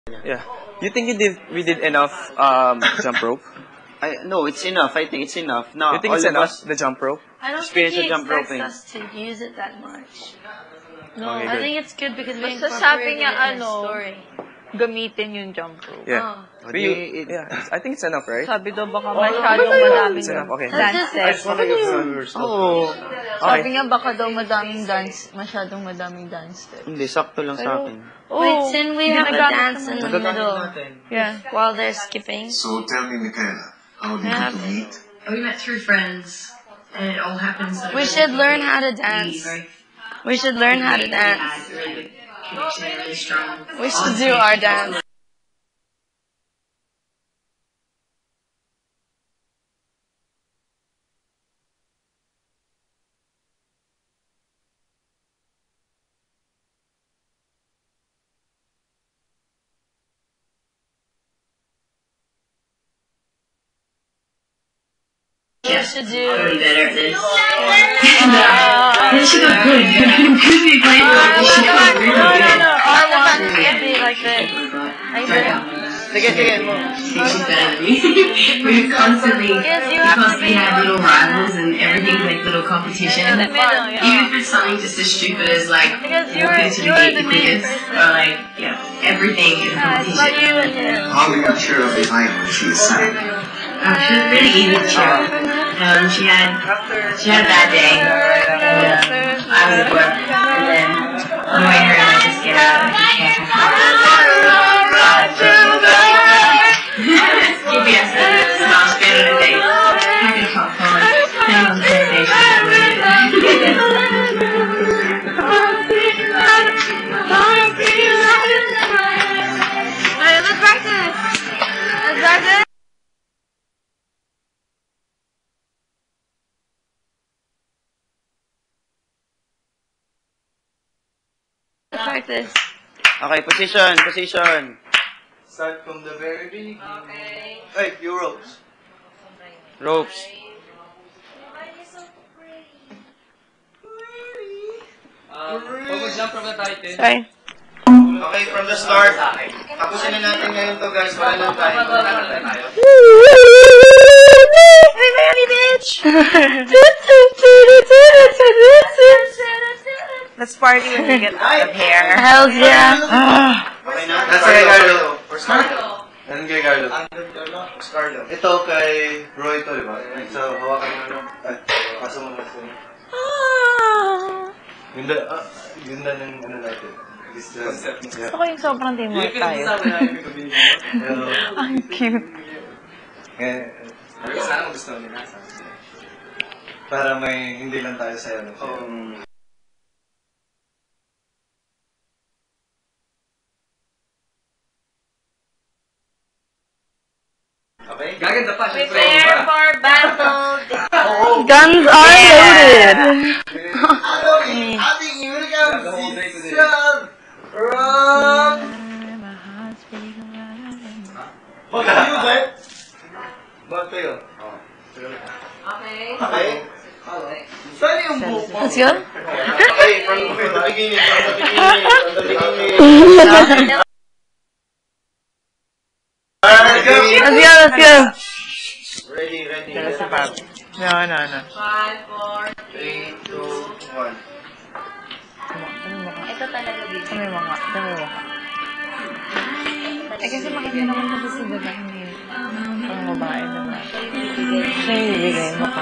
Yeah. You think we did enough jump rope? No, it's enough. I think it's enough. Now, you think it's enough, the jump rope? I don't think he expects us to use it that much. No, okay, I think it's good because we incorporated it in the story. Gamitin yung jump rope. Yeah. I think it's enough, right? Sabi daw baka masyadong madaming it's enough. Okay. dance steps. Okay. Sabi nga baka daw masyadong madaming dance steps. Hindi, sakto lang sa akin. Wait, can we have a dance in the middle? Yeah. While they're skipping? So tell me, Michaela, how did you meet? We met through friends, and it all happens. We should learn how to dance. We should learn how to dance. Really strong. We should do our dance. Yeah, should do. Probably better at this. She got good. Could be playing with it. She got really good. Our one would be like this. Like this. She's better than me. We constantly have little rivals and everything, like little competition. Even if it's something just as stupid as like walking to the gate the quickest, or like everything is a competition. How do you cheer up behind when she is sad? She was really easy to cheer up. She had a bad day. I was at work, and then annoying her, and I just get out and just give me a smash bit of the day. Having popcorn, playing on the PlayStation. Let's practice. Let's practice. Practice. Okay, position. Start from the very beginning. Okay. Hey, few ropes. Ropes. Jump from the title. Sorry. Okay, from the start. Tapusin na natin ngayon to, guys. Wala nang tayo. Let's party when we get out of here. Hells yeah. Okay na? That's kay Carlo. For Scarlo. Yan kay Carlo. Scarlo. Ito kay Roy to, diba? So, hawakan mo na. Ay, paso mo na sa'yo. Ganda ng ano natin. Gusto ko yung sobrang teamwork tayo. Ang cute. Sana gusto nila. Para may hindi lang tayo sa'yo. Okay? Gaganda pa. Prepare for battle. Guns are loaded. Ating American season! Run! Ba't kayo? Okay? Saan yung buhok mo? Let's go. Okay, from the beginning. Let's go. Ready. No. 5, 4, 3, 2, 1. Ito talaga dito. May mga. Eh kasi makita naman kasi sa baba hindi pang babae naman. Siya yung ibigay mo ka.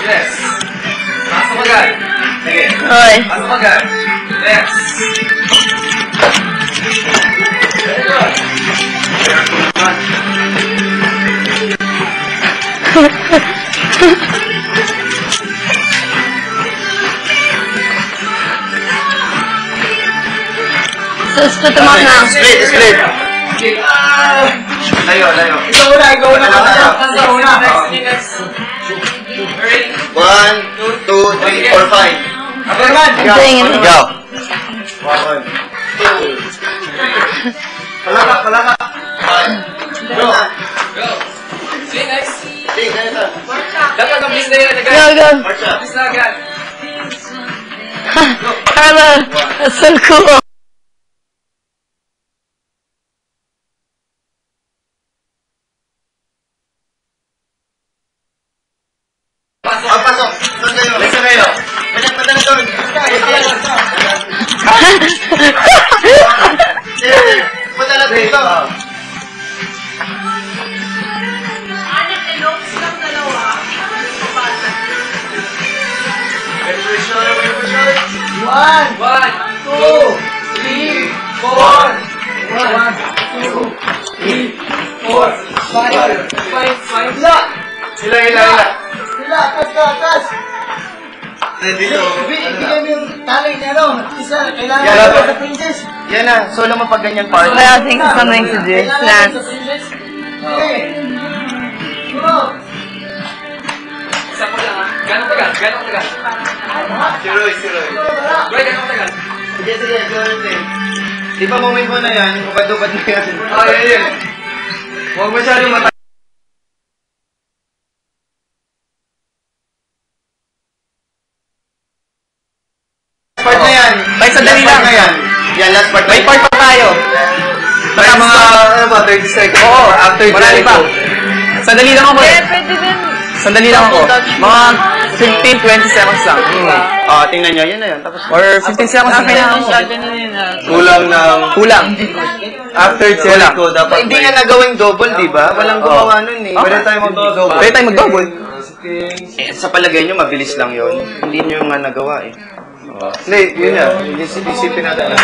Yes. Pasok agad. Sige. Hoy. Pasok agad. Yes. Very good. So, split them up now. Split. Layo. Ikaw una. 1, 2, 3, 4, 5. Doing it. Go. 1, 2. Palaka. Go. Sing, ganito. Go, go. Marsha. Carla, that's so cool. Pasok. Lisa kayo. Padala doon. Padala dito. Hila. Dito. Yan na. Solo mo pag ganyan part. Well, I think it's something to do. Dance. Si Roy. Sige. Di ba moment mo na yan? Ubad-ubad na yan. Yan. Huwag masyadong mata. Part na yan. May sandali lang. Yan, last part. May part pa tayo. May mga, 30 seconds. Oo, after marami pa. Sandali lang ako eh. Pwede din. Sandali lang ako. Mga 15-20 seconds lang. Tingnan nyo. Yun na yun. Tapos, or 15 seconds lang kaya ako. Kulang. After Jericho, dapat Hindi nga nagawing double, di ba? Walang gumawa nun eh. Pwede tayo mag-double. Pwede tayo mag-double. Sa palagay nyo, mabilis lang yun. Hindi nyo nga nagawa eh. Hindi, yun yan. Isipin natin na